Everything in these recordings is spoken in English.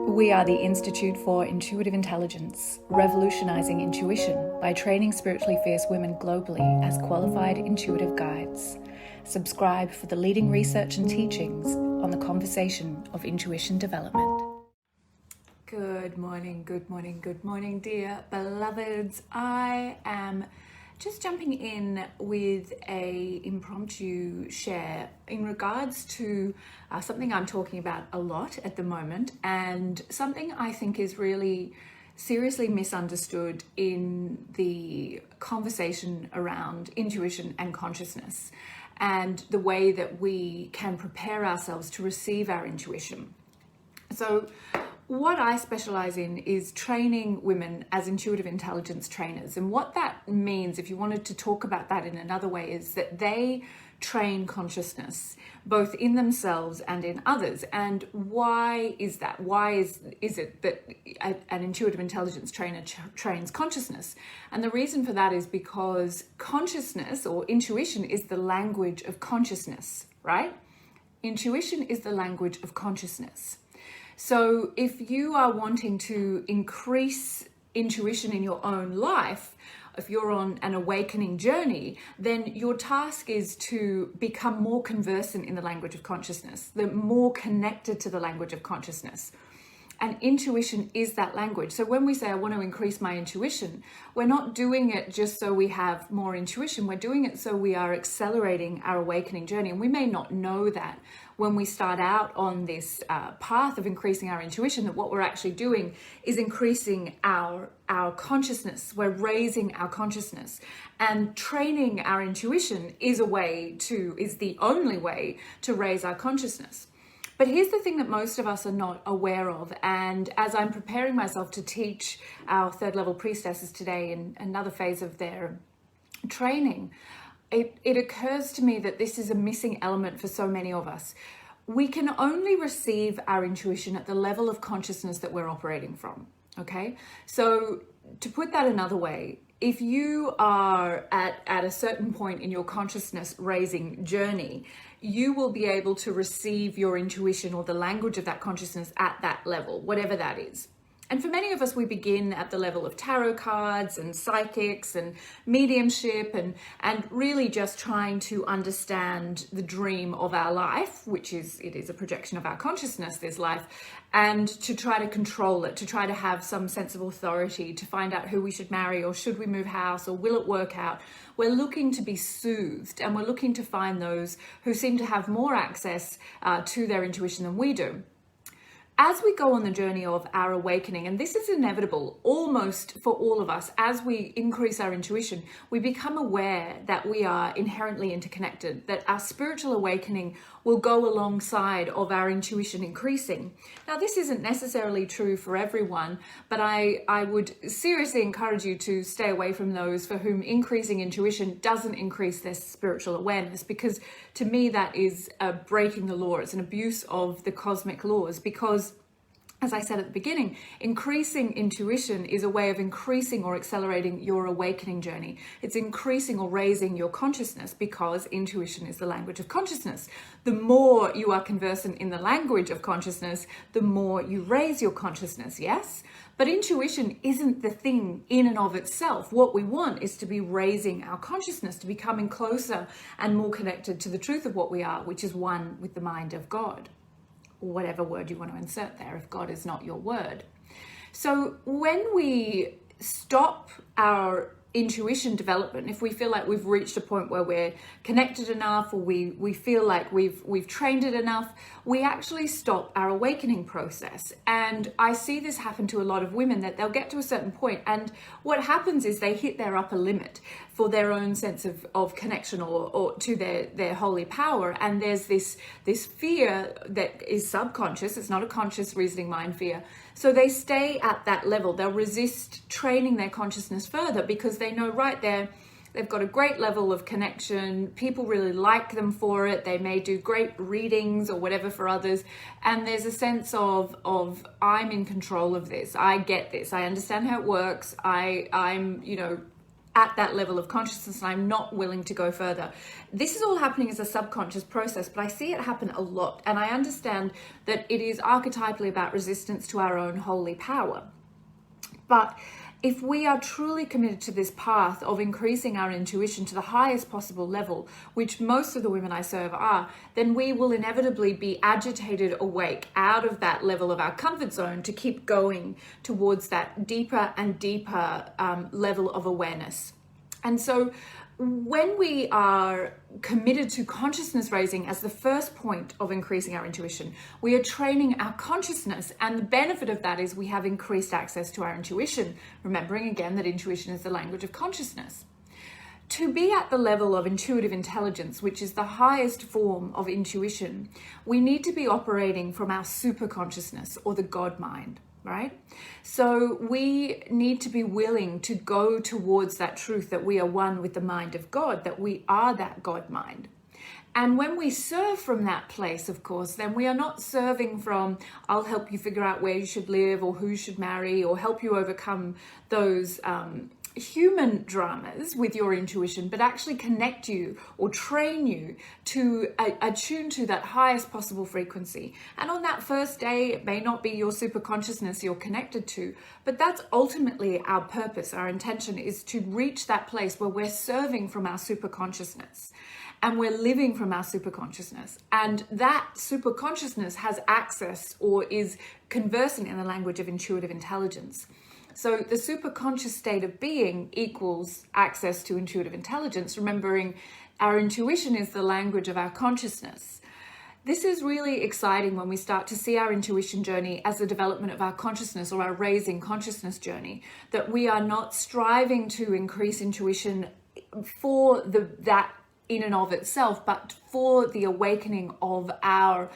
We are the Institute for Intuitive Intelligence, revolutionizing intuition by training spiritually fierce women globally as qualified intuitive guides. Subscribe for the leading research and teachings on the conversation of intuition development. Good morning, dear beloveds. I am just jumping in with a impromptu share in regards to something I'm talking about a lot at the moment, and something I think is really seriously misunderstood in the conversation around intuition and consciousness, and the way that we can prepare ourselves to receive our intuition. So what I specialize in is training women as intuitive intelligence trainers. And what that means, if you wanted to talk about that in another way, is that they train consciousness, both in themselves and in others. And why is that? Why is it that an intuitive intelligence trainer trains consciousness? And the reason for that is because consciousness, or intuition, is the language of consciousness, right? Intuition is the language of consciousness. So if you are wanting to increase intuition in your own life, if you're on an awakening journey, then your task is to become more conversant in the language of consciousness, more connected to the language of consciousness. And intuition is that language. So when we say, I want to increase my intuition, we're not doing it just so we have more intuition. We're doing it so we are accelerating our awakening journey. And we may not know that when we start out on this path of increasing our intuition, that what we're actually doing is increasing our consciousness. We're raising our consciousness. And training our intuition is the only way to raise our consciousness. But here's the thing that most of us are not aware of. And as I'm preparing myself to teach our third level priestesses today in another phase of their training, it occurs to me that this is a missing element for so many of us. We can only receive our intuition at the level of consciousness that we're operating from. Okay? So to put that another way, if you are at a certain point in your consciousness raising journey, you will be able to receive your intuition or the language of that consciousness at that level, whatever that is. And for many of us, we begin at the level of tarot cards and psychics and mediumship and really just trying to understand the dream of our life, it is a projection of our consciousness, this life, and to try to control it, to try to have some sense of authority, to find out who we should marry, or should we move house, or will it work out. We're looking to be soothed, and we're looking to find those who seem to have more access to their intuition than we do. As we go on the journey of our awakening, and this is inevitable almost for all of us, as we increase our intuition, we become aware that we are inherently interconnected, that our spiritual awakening will go alongside of our intuition increasing. Now, this isn't necessarily true for everyone, but I would seriously encourage you to stay away from those for whom increasing intuition doesn't increase their spiritual awareness, because to me that is breaking the law. It's an abuse of the cosmic laws, because as I said at the beginning, increasing intuition is a way of increasing or accelerating your awakening journey. It's increasing or raising your consciousness, because intuition is the language of consciousness. The more you are conversant in the language of consciousness, the more you raise your consciousness, yes? But intuition isn't the thing in and of itself. What we want is to be raising our consciousness, to becoming closer and more connected to the truth of what we are, which is one with the mind of God. Whatever word you want to insert there, if God is not your word. So when we stop our intuition development, if we feel like we've reached a point where we're connected enough, or we feel like we've trained it enough, we actually stop our awakening process. And I see this happen to a lot of women, that they'll get to a certain point, and what happens is they hit their upper limit for their own sense of connection or to their holy power. And there's this fear that is subconscious. It's not a conscious reasoning mind fear. So they stay at that level. They'll resist training their consciousness further, because they know right there, they've got a great level of connection. People really like them for it. They may do great readings or whatever for others. And there's a sense of I'm in control of this. I get this. I understand how it works. I'm at that level of consciousness and I'm not willing to go further. This is all happening as a subconscious process, but I see it happen a lot. And I understand that it is archetypally about resistance to our own holy power. But if we are truly committed to this path of increasing our intuition to the highest possible level, which most of the women I serve are, then we will inevitably be agitated awake out of that level of our comfort zone to keep going towards that deeper and deeper level of awareness. And so when we are committed to consciousness raising as the first point of increasing our intuition, we are training our consciousness, and the benefit of that is we have increased access to our intuition, remembering again that intuition is the language of consciousness. To be at the level of intuitive intelligence, which is the highest form of intuition, we need to be operating from our superconsciousness or the God mind. Right? So we need to be willing to go towards that truth that we are one with the mind of God, that we are that God mind. And when we serve from that place, of course, then we are not serving from, I'll help you figure out where you should live or who you should marry or help you overcome those human dramas with your intuition, but actually connect you or train you to attune to that highest possible frequency. And on that first day, it may not be your super consciousness you're connected to, but that's ultimately our purpose. Our intention is to reach that place where we're serving from our super consciousness and we're living from our super consciousness. And that super consciousness has access or is conversing in the language of intuitive intelligence. So the superconscious state of being equals access to intuitive intelligence, remembering our intuition is the language of our consciousness. This is really exciting when we start to see our intuition journey as the development of our consciousness or our raising consciousness journey, that we are not striving to increase intuition for that in and of itself, but for the awakening of our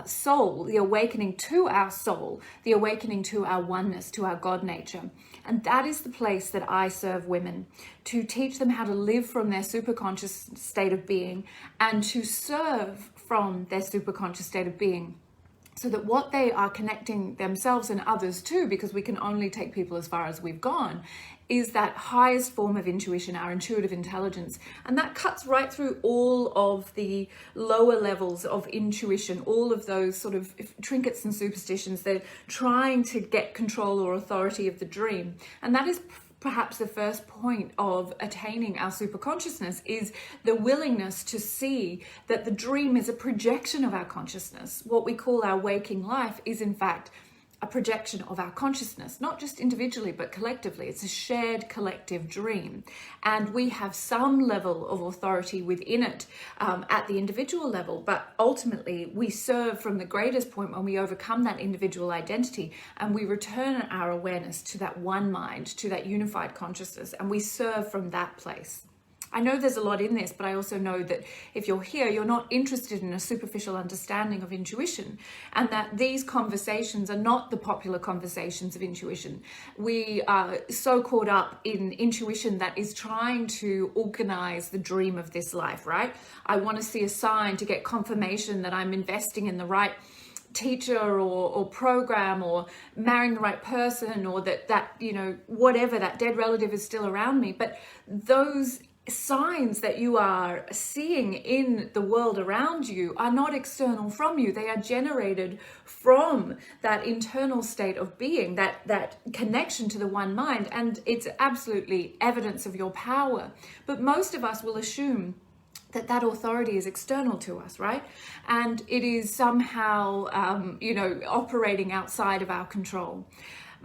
soul, the awakening to our soul, the awakening to our oneness, to our God nature. And that is the place that I serve women, to teach them how to live from their superconscious state of being and to serve from their superconscious state of being, so that what they are connecting themselves and others to, because we can only take people as far as we've gone, is that highest form of intuition, our intuitive intelligence. And that cuts right through all of the lower levels of intuition, all of those sort of trinkets and superstitions. They're trying to get control or authority of the dream. And that is perhaps the first point of attaining our superconsciousness, is the willingness to see that the dream is a projection of our consciousness. What we call our waking life is in fact a projection of our consciousness, not just individually, but collectively. It's a shared collective dream. And we have some level of authority within it at the individual level, but ultimately we serve from the greatest point when we overcome that individual identity and we return our awareness to that one mind, to that unified consciousness, and we serve from that place. I know there's a lot in this, but I also know that if you're here, you're not interested in a superficial understanding of intuition, and that these conversations are not the popular conversations of intuition. We are so caught up in intuition that is trying to organize the dream of this life, right? I want to see a sign to get confirmation that I'm investing in the right teacher or program or marrying the right person, or that whatever, that dead relative is still around me. But those signs that you are seeing in the world around you are not external from you. They are generated from that internal state of being, that connection to the one mind, and it's absolutely evidence of your power. But most of us will assume that authority is external to us, right? And it is somehow, operating outside of our control.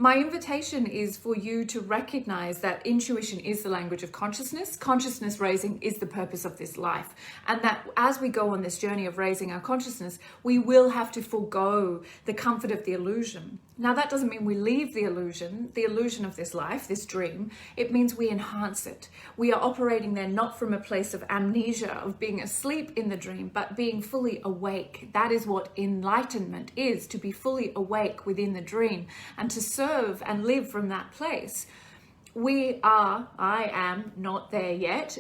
My invitation is for you to recognize that intuition is the language of consciousness. Consciousness raising is the purpose of this life. And that as we go on this journey of raising our consciousness, we will have to forego the comfort of the illusion. Now, that doesn't mean we leave the illusion of this life, this dream. It means we enhance it. We are operating there not from a place of amnesia, of being asleep in the dream, but being fully awake. That is what enlightenment is, to be fully awake within the dream and to serve and live from that place. I am not there yet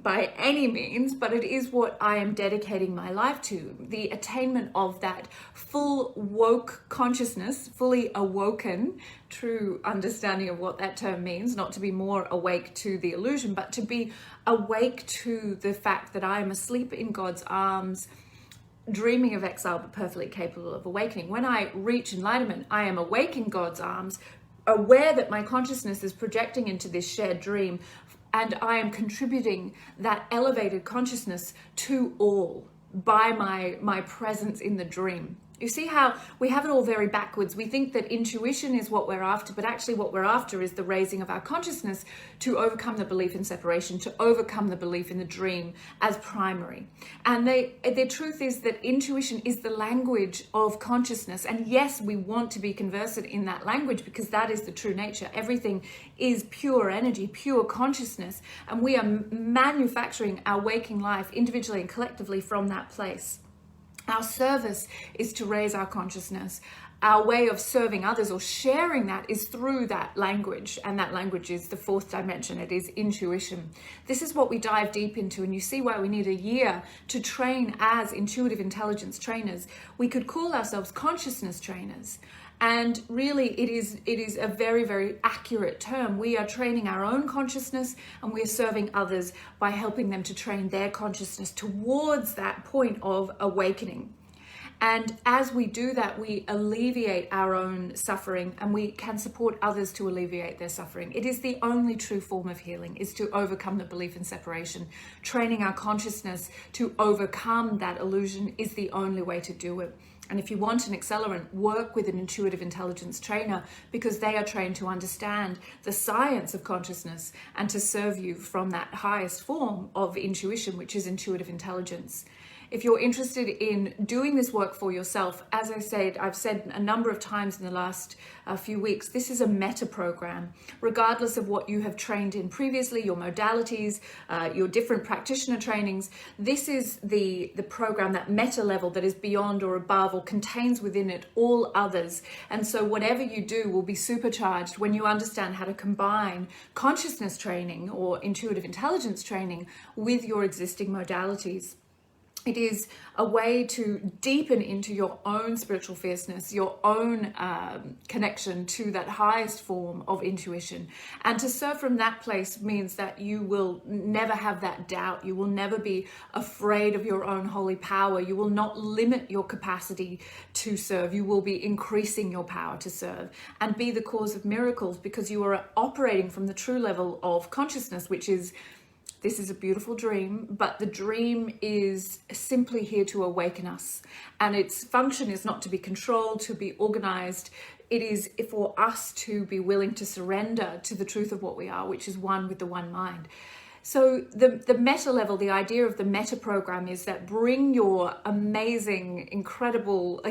by any means, but it is what I am dedicating my life to, the attainment of that full woke consciousness, fully awoken, true understanding of what that term means, not to be more awake to the illusion, but to be awake to the fact that I am asleep in God's arms, dreaming of exile, but perfectly capable of awakening. When I reach enlightenment, I am awake in God's arms, aware that my consciousness is projecting into this shared dream, and I am contributing that elevated consciousness to all by my presence in the dream. You see how we have it all very backwards. We think that intuition is what we're after, but actually what we're after is the raising of our consciousness to overcome the belief in separation, to overcome the belief in the dream as primary. And the truth is that intuition is the language of consciousness. And yes, we want to be conversant in that language because that is the true nature. Everything is pure energy, pure consciousness. And we are manufacturing our waking life individually and collectively from that place. Our service is to raise our consciousness. Our way of serving others or sharing that is through that language. And that language is the fourth dimension. It is intuition. This is what we dive deep into. And you see why we need a year to train as intuitive intelligence trainers. We could call ourselves consciousness trainers. And really, it is a very, very accurate term. We are training our own consciousness and we are serving others by helping them to train their consciousness towards that point of awakening. And as we do that, we alleviate our own suffering and we can support others to alleviate their suffering. It is the only true form of healing, is to overcome the belief in separation. Training our consciousness to overcome that illusion is the only way to do it. And if you want an accelerant, work with an intuitive intelligence trainer because they are trained to understand the science of consciousness and to serve you from that highest form of intuition, which is intuitive intelligence. If you're interested in doing this work for yourself, as I've said a number of times in the last few weeks, this is a meta program. Regardless of what you have trained in previously, your modalities, your different practitioner trainings, this is the program, that meta level that is beyond or above or contains within it all others. And so whatever you do will be supercharged when you understand how to combine consciousness training or intuitive intelligence training with your existing modalities. It is a way to deepen into your own spiritual fierceness, your own connection to that highest form of intuition. And to serve from that place means that you will never have that doubt. You will never be afraid of your own holy power. You will not limit your capacity to serve. You will be increasing your power to serve and be the cause of miracles because you are operating from the true level of consciousness, which is, this is a beautiful dream, but the dream is simply here to awaken us. And its function is not to be controlled, to be organized. It is for us to be willing to surrender to the truth of what we are, which is one with the one mind. So the meta level, the idea of the meta program is that bring your amazing, incredible,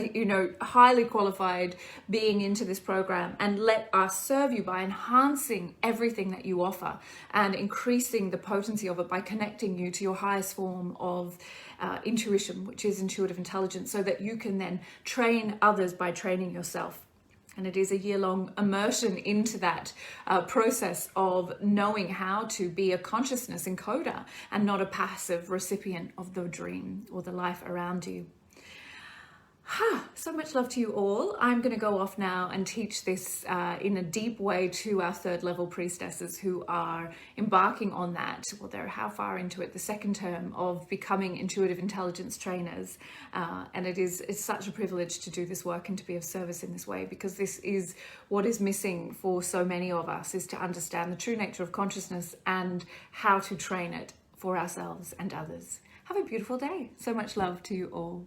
highly qualified being into this program and let us serve you by enhancing everything that you offer and increasing the potency of it by connecting you to your highest form of intuition, which is intuitive intelligence, so that you can then train others by training yourself. And it is a year-long immersion into that process of knowing how to be a consciousness encoder and not a passive recipient of the dream or the life around you. So much love to you all. I'm going to go off now and teach this in a deep way to our third level priestesses who are embarking on that. Well, they're how far into it? The second term of becoming intuitive intelligence trainers. And it's such a privilege to do this work and to be of service in this way, because this is what is missing for so many of us, is to understand the true nature of consciousness and how to train it for ourselves and others. Have a beautiful day. So much love to you all.